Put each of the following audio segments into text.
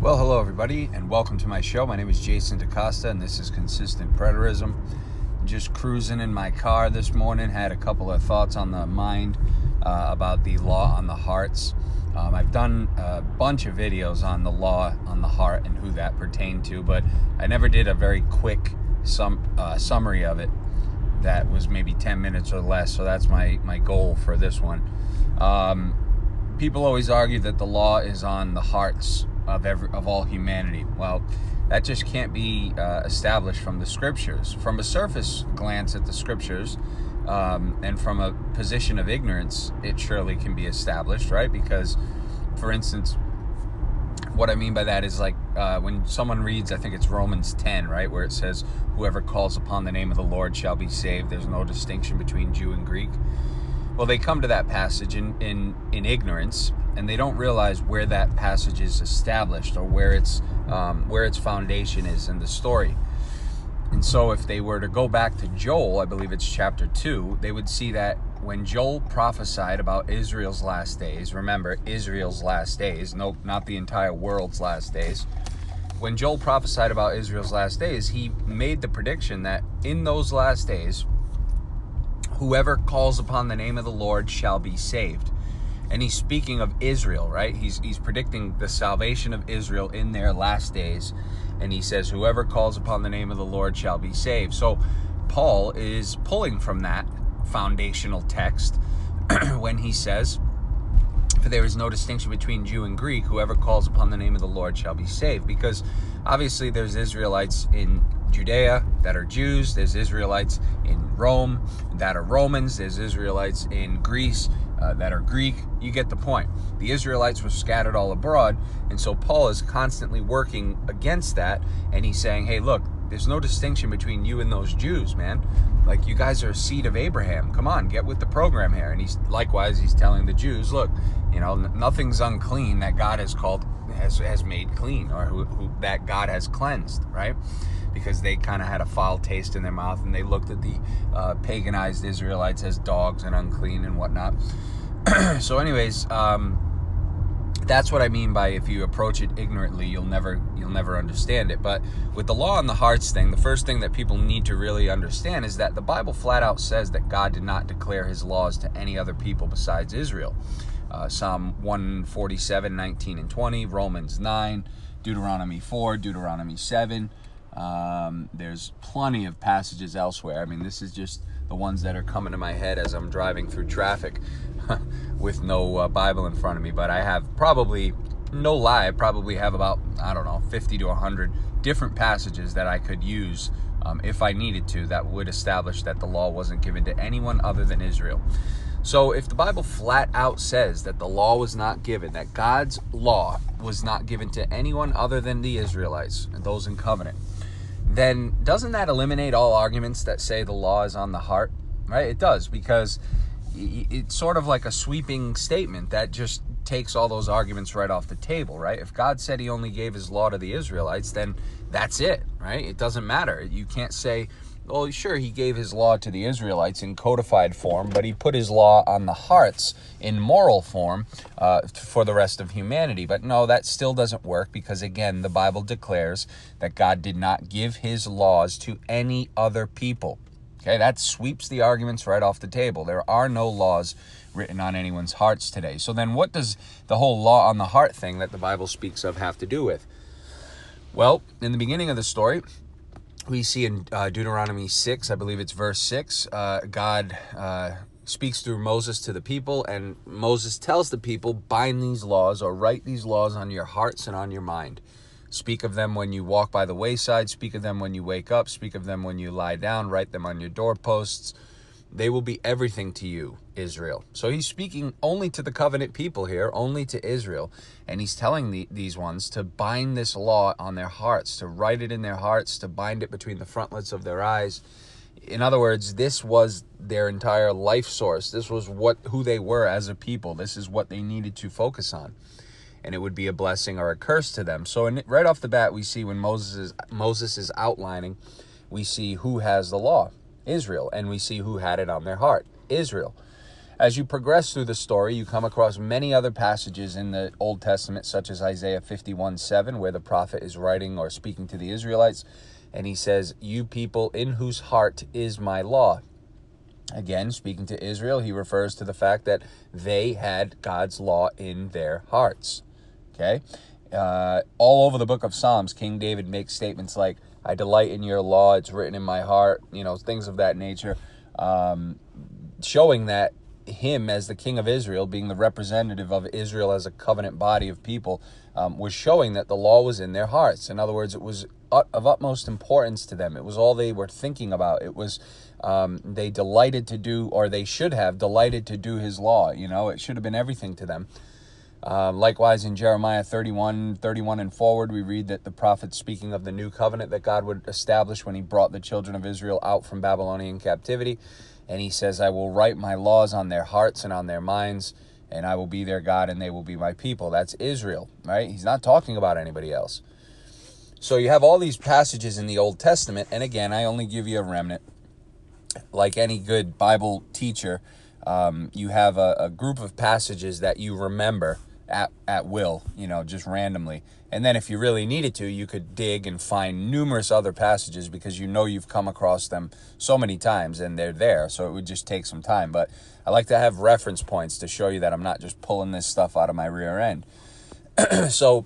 Well, hello everybody, and welcome to my show. My name is Jason DeCosta, and this is Consistent Preterism. Just cruising in my car this morning, had a couple of thoughts on the mind about the law on the hearts. I've done a bunch of videos on the law on the heart and who that pertained to, but I never did a very quick summary of it that was maybe 10 minutes or less, so that's my goal for this one. People always argue that the law is on the hearts of all humanity. Well, that just can't be established from the scriptures. From a surface glance at the scriptures, and from a position of ignorance, it surely can be established, right? Because, for instance, what I mean by that is like when someone reads, I think it's Romans 10, right, where it says, "Whoever calls upon the name of the Lord shall be saved. There's no distinction between Jew and Greek." Well, they come to that passage in ignorance, and they don't realize where that passage is established or where its foundation is in the story. And so if they were to go back to Joel, I believe it's chapter 2, they would see that when Joel prophesied about Israel's last days, remember, Israel's last days, no, not the entire world's last days. When Joel prophesied about Israel's last days, he made the prediction that in those last days, whoever calls upon the name of the Lord shall be saved. And he's speaking of Israel, right? He's predicting the salvation of Israel in their last days. And he says, whoever calls upon the name of the Lord shall be saved. So Paul is pulling from that foundational text when he says, for there is no distinction between Jew and Greek, whoever calls upon the name of the Lord shall be saved. Because obviously there's Israelites in Judea that are Jews, there's Israelites in Rome that are Romans, there's Israelites in Greece that are Greek. You get the point. The Israelites were scattered all abroad, and so Paul is constantly working against that, and he's saying, hey, look, there's no distinction between you and those Jews, man. Like, you guys are a seed of Abraham. Come on, get with the program here. And he's telling the Jews, look, you know, nothing's unclean that God has made clean, or who that God has cleansed, right? Because they kind of had a foul taste in their mouth, and they looked at the paganized Israelites as dogs and unclean and whatnot. So anyways, that's what I mean by if you approach it ignorantly, you'll never understand it. But with the law on the hearts thing, the first thing that people need to really understand is that the Bible flat out says that God did not declare his laws to any other people besides Israel. Psalm 147, 19 and 20, Romans 9, Deuteronomy 4, Deuteronomy 7. There's plenty of passages elsewhere. I mean, this is just the ones that are coming to my head as I'm driving through traffic with no Bible in front of me. But I have probably, no lie, I probably have about, 50 to 100 different passages that I could use if I needed to, that would establish that the law wasn't given to anyone other than Israel. So if the Bible flat out says that the law was not given, that God's law was not given to anyone other than the Israelites and those in covenant, then doesn't that eliminate all arguments that say the law is on the heart, right? It does, because it's sort of like a sweeping statement that just takes all those arguments right off the table, right? If God said he only gave his law to the Israelites, then that's it, right? It doesn't matter. You can't say, well, sure, he gave his law to the Israelites in codified form, but he put his law on the hearts in moral form for the rest of humanity. But no, that still doesn't work, because, again, the Bible declares that God did not give his laws to any other people. Okay, that sweeps the arguments right off the table. There are no laws written on anyone's hearts today. So then what does the whole law on the heart thing that the Bible speaks of have to do with? Well, in the beginning of the story, we see in Deuteronomy 6, I believe it's verse 6, God speaks through Moses to the people, and Moses tells the people, bind these laws or write these laws on your hearts and on your mind. Speak of them when you walk by the wayside, speak of them when you wake up, speak of them when you lie down, write them on your doorposts. They will be everything to you, Israel. So he's speaking only to the covenant people here, only to Israel. And he's telling these ones to bind this law on their hearts, to write it in their hearts, to bind it between the frontlets of their eyes. In other words, this was their entire life source. This was who they were as a people. This is what they needed to focus on. And it would be a blessing or a curse to them. So right off the bat, we see when Moses is outlining, we see who has the law, Israel. And we see who had it on their heart, Israel. As you progress through the story, you come across many other passages in the Old Testament, such as Isaiah 51:7, where the prophet is writing or speaking to the Israelites, and he says, "You people in whose heart is my law." Again, speaking to Israel, he refers to the fact that they had God's law in their hearts. Okay? All over the book of Psalms, King David makes statements like, "I delight in your law, it's written in my heart," things of that nature, showing that him as the king of Israel, being the representative of Israel as a covenant body of people, was showing that the law was in their hearts. In other words, it was of utmost importance to them. It was all they were thinking about. It was they delighted to do, or they should have delighted to do his law. It should have been everything to them. Likewise, in Jeremiah 31 and forward, we read that the prophet, speaking of the new covenant that God would establish when he brought the children of Israel out from Babylonian captivity, and he says, "I will write my laws on their hearts and on their minds, and I will be their God, and they will be my people." That's Israel, right? He's not talking about anybody else. So you have all these passages in the Old Testament, and again, I only give you a remnant. Like any good Bible teacher, you have a group of passages that you remember at will, just randomly. And then if you really needed to, you could dig and find numerous other passages because you've come across them so many times and they're there. So it would just take some time. But I like to have reference points to show you that I'm not just pulling this stuff out of my rear end. So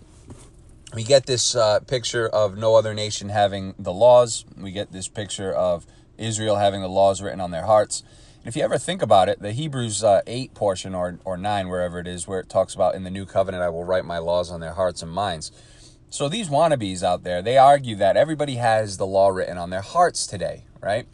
we get this picture of no other nation having the laws. We get this picture of Israel having the laws written on their hearts. And if you ever think about it, the Hebrews 8 portion or 9, wherever it is, where it talks about in the new covenant, I will write my laws on their hearts and minds. So these wannabes out there, they argue that everybody has the law written on their hearts today, right?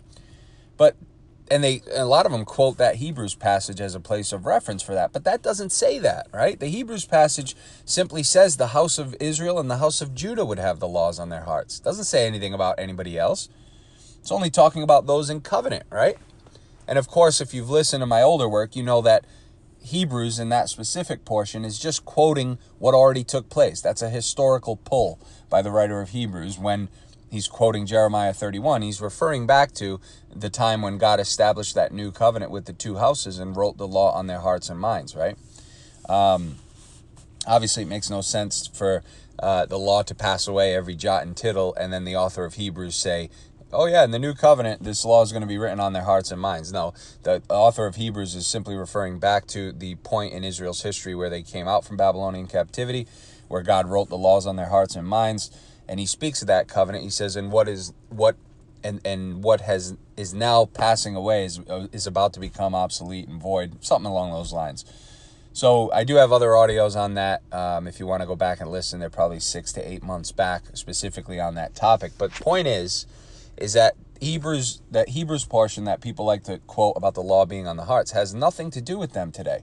And a lot of them quote that Hebrews passage as a place of reference for that, but that doesn't say that, right? The Hebrews passage simply says the house of Israel and the house of Judah would have the laws on their hearts. It doesn't say anything about anybody else. It's only talking about those in covenant, right? And of course, if you've listened to my older work, you know that Hebrews in that specific portion is just quoting what already took place. That's a historical pull by the writer of Hebrews. When he's quoting Jeremiah 31, he's referring back to the time when God established that new covenant with the two houses and wrote the law on their hearts and minds, right? Obviously, it makes no sense for the law to pass away every jot and tittle, and then the author of Hebrews say, "Oh yeah, in the new covenant, this law is going to be written on their hearts and minds." No, the author of Hebrews is simply referring back to the point in Israel's history where they came out from Babylonian captivity, where God wrote the laws on their hearts and minds, and he speaks of that covenant. He says, "And what is now passing away is about to become obsolete and void," something along those lines. So I do have other audios on that. If you want to go back and listen, they're probably 6 to 8 months back, specifically on that topic. But the point is that Hebrews portion that people like to quote about the law being on the hearts has nothing to do with them today.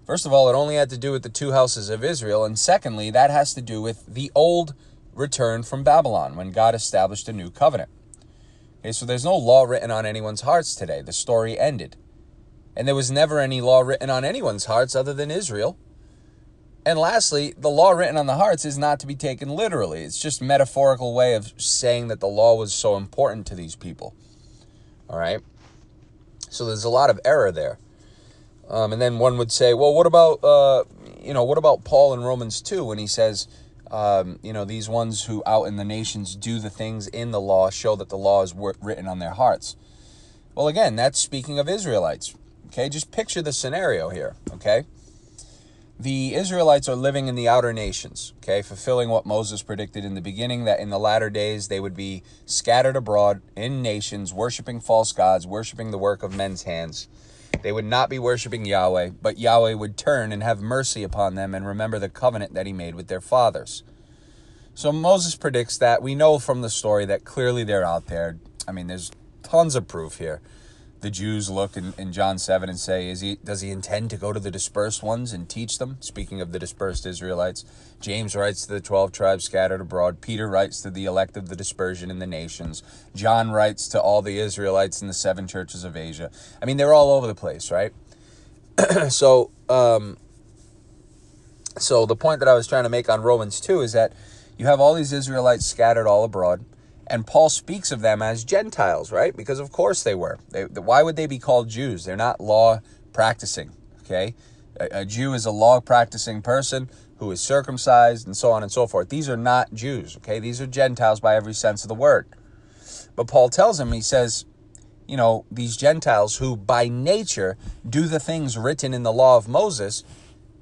First of all, it only had to do with the two houses of Israel. And secondly, that has to do with the old return from Babylon when God established a new covenant. Okay, so there's no law written on anyone's hearts today. The story ended. And there was never any law written on anyone's hearts other than Israel. And lastly, the law written on the hearts is not to be taken literally. It's just a metaphorical way of saying that the law was so important to these people. All right? So there's a lot of error there. And then one would say, well, what about Paul in Romans 2 when he says, these ones who out in the nations do the things in the law show that the law is written on their hearts. Well, again, that's speaking of Israelites. Okay, just picture the scenario here, okay? The Israelites are living in the outer nations, okay, fulfilling what Moses predicted in the beginning, that in the latter days they would be scattered abroad in nations, worshiping false gods, worshiping the work of men's hands. They would not be worshiping Yahweh, but Yahweh would turn and have mercy upon them and remember the covenant that he made with their fathers. So Moses predicts that. We know from the story that clearly they're out there. I mean, there's tons of proof here. The Jews look in John 7 and say, does he intend to go to the dispersed ones and teach them? Speaking of the dispersed Israelites. James writes to the 12 tribes scattered abroad. Peter writes to the elect of the dispersion in the nations. John writes to all the Israelites in the 7 churches of Asia. I mean, they're all over the place, right? So the point that I was trying to make on Romans 2 is that you have all these Israelites scattered all abroad. And Paul speaks of them as Gentiles, right? Because of course they were. Why would they be called Jews? They're not law practicing, okay? A Jew is a law-practicing person who is circumcised and so on and so forth. These are not Jews, okay? These are Gentiles by every sense of the word. But Paul tells him, he says, these Gentiles who by nature do the things written in the law of Moses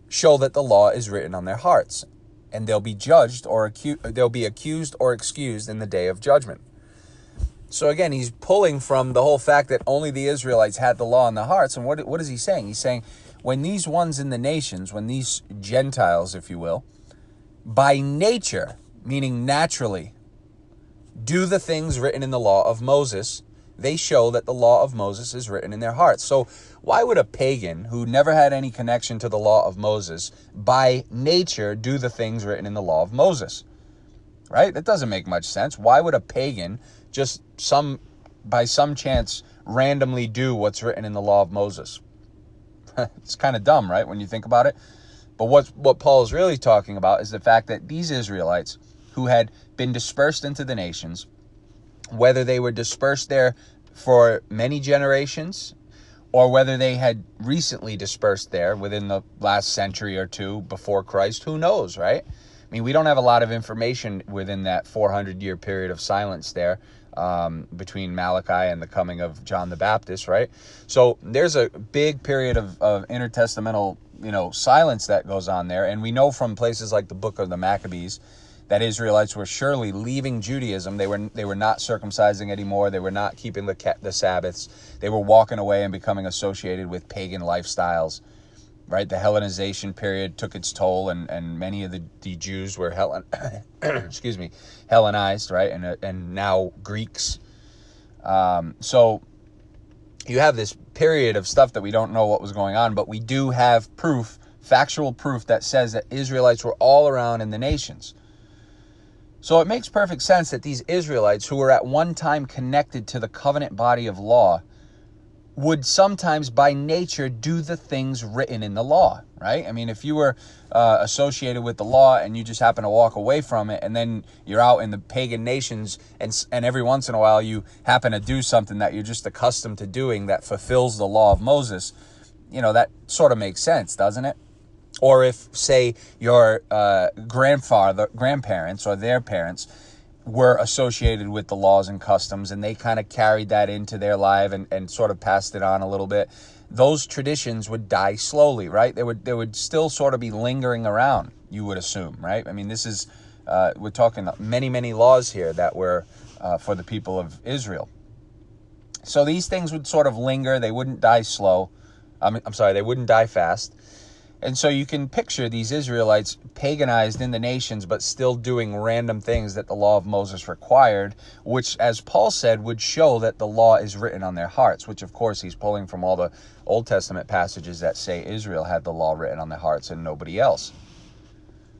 show that the law is written on their hearts, and they'll be judged or they'll be accused or excused in the day of judgment. So again, he's pulling from the whole fact that only the Israelites had the law in their hearts. And what is he saying? He's saying when these ones in the nations, when these Gentiles, if you will, by nature, meaning naturally, do the things written in the law of Moses, they show that the law of Moses is written in their hearts. So why would a pagan who never had any connection to the law of Moses by nature do the things written in the law of Moses? Right? That doesn't make much sense. Why would a pagan just by some chance randomly do what's written in the law of Moses? It's kind of dumb, right, when you think about it? But what Paul is really talking about is the fact that these Israelites who had been dispersed into the nations, whether they were dispersed there for many generations or whether they had recently dispersed there within the last century or two before Christ, who knows, right? I mean, we don't have a lot of information within that 400-year period of silence there between Malachi and the coming of John the Baptist, right? So there's a big period of intertestamental, silence that goes on there. And we know from places like the book of the Maccabees that Israelites were surely leaving Judaism. They were not circumcising anymore. They were not keeping the Sabbaths. They were walking away and becoming associated with pagan lifestyles, right? The Hellenization period took its toll, and many of the Jews were Hellenized, right? And now Greeks. So you have this period of stuff that we don't know what was going on, but we do have proof, factual proof, that says that Israelites were all around in the nations. So it makes perfect sense that these Israelites, who were at one time connected to the covenant body of law, would sometimes by nature do the things written in the law, right? I mean, if you were associated with the law and you just happen to walk away from it, and then you're out in the pagan nations and every once in a while you happen to do something that you're just accustomed to doing that fulfills the law of Moses, that sort of makes sense, doesn't it? Or if, say, your grandparents or their parents were associated with the laws and customs, and they kind of carried that into their life and sort of passed it on a little bit, those traditions would die slowly, right? They would still sort of be lingering around, you would assume, right? I mean, this is, we're talking many, many laws here that were for the people of Israel. So these things would sort of linger. They wouldn't die slow. They wouldn't die fast. And so you can picture these Israelites paganized in the nations, but still doing random things that the law of Moses required, which, as Paul said, would show that the law is written on their hearts, which, of course, he's pulling from all the Old Testament passages that say Israel had the law written on their hearts and nobody else.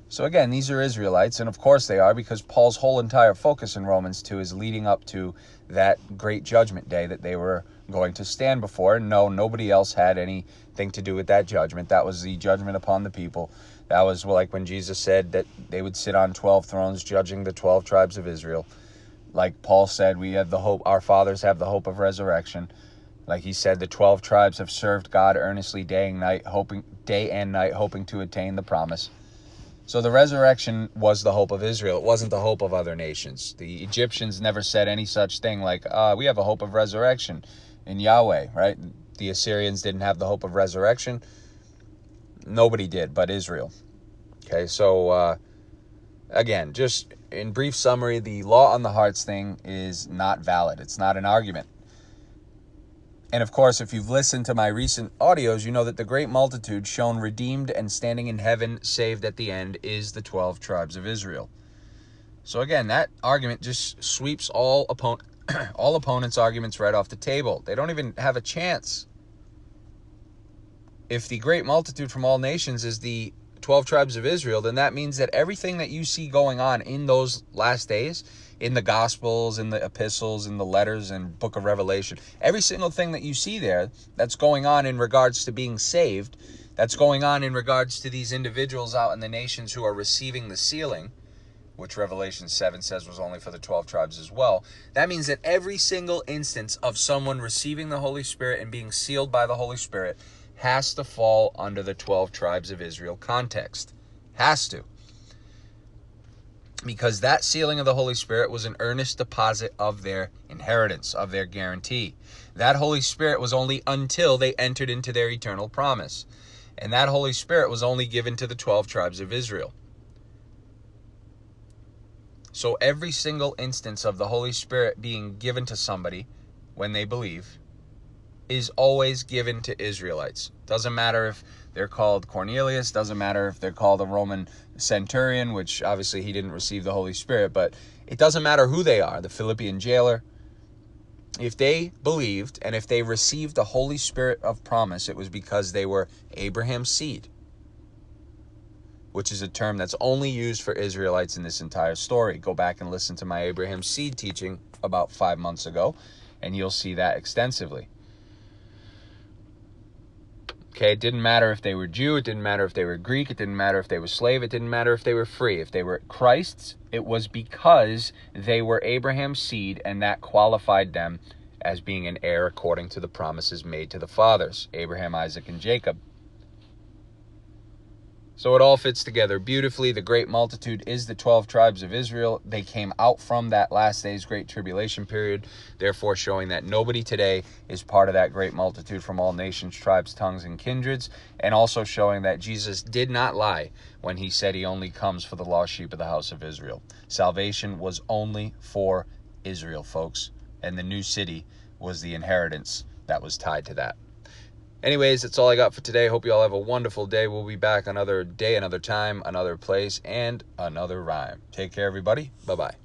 So again, these are Israelites, and of course they are, because Paul's whole entire focus in Romans 2 is leading up to that great judgment day that they were going to stand before. No, nobody else had anything to do with that judgment. That was the judgment upon the people. That was like when Jesus said that they would sit on 12 thrones judging the 12 tribes of Israel. Like Paul said, we have the hope, our fathers have the hope of resurrection. Like he said, the 12 tribes have served God earnestly day and night, hoping to attain the promise. So the resurrection was the hope of Israel. It wasn't the hope of other nations. The Egyptians never said any such thing like, we have a hope of resurrection in Yahweh, right? The Assyrians didn't have the hope of resurrection. Nobody did but Israel. Okay, so again, just in brief summary, the law on the hearts thing is not valid. It's not an argument. And of course, if you've listened to my recent audios, you know that the great multitude shown redeemed and standing in heaven, saved at the end, is the 12 tribes of Israel. So again, that argument just sweeps all opponents' arguments right off the table. They don't even have a chance. If the great multitude from all nations is the 12 tribes of Israel, then that means that everything that you see going on in those last days, in the Gospels, in the epistles, in the letters, and book of Revelation, every single thing that you see there that's going on in regards to being saved, that's going on in regards to these individuals out in the nations who are receiving the sealing, which Revelation 7 says was only for the 12 tribes as well. That means that every single instance of someone receiving the Holy Spirit and being sealed by the Holy Spirit has to fall under the 12 tribes of Israel context. Has to. Because that sealing of the Holy Spirit was an earnest deposit of their inheritance, of their guarantee. That Holy Spirit was only until they entered into their eternal promise. And that Holy Spirit was only given to the 12 tribes of Israel. So every single instance of the Holy Spirit being given to somebody when they believe is always given to Israelites. Doesn't matter if they're called Cornelius, doesn't matter if they're called a Roman centurion, which obviously he didn't receive the Holy Spirit, but it doesn't matter who they are, the Philippian jailer. If they believed and if they received the Holy Spirit of promise, it was because they were Abraham's seed, which is a term that's only used for Israelites in this entire story. Go back and listen to my Abraham seed teaching about 5 months ago, and you'll see that extensively. Okay, it didn't matter if they were Jew, it didn't matter if they were Greek, it didn't matter if they were slave, it didn't matter if they were free. If they were Christ's, it was because they were Abraham's seed, and that qualified them as being an heir according to the promises made to the fathers, Abraham, Isaac, and Jacob. So it all fits together beautifully. The great multitude is the 12 tribes of Israel. They came out from that last day's great tribulation period, therefore showing that nobody today is part of that great multitude from all nations, tribes, tongues, and kindreds, and also showing that Jesus did not lie when he said he only comes for the lost sheep of the house of Israel. Salvation was only for Israel, folks, and the new city was the inheritance that was tied to that. Anyways, that's all I got for today. Hope you all have a wonderful day. We'll be back another day, another time, another place, and another rhyme. Take care, everybody. Bye-bye.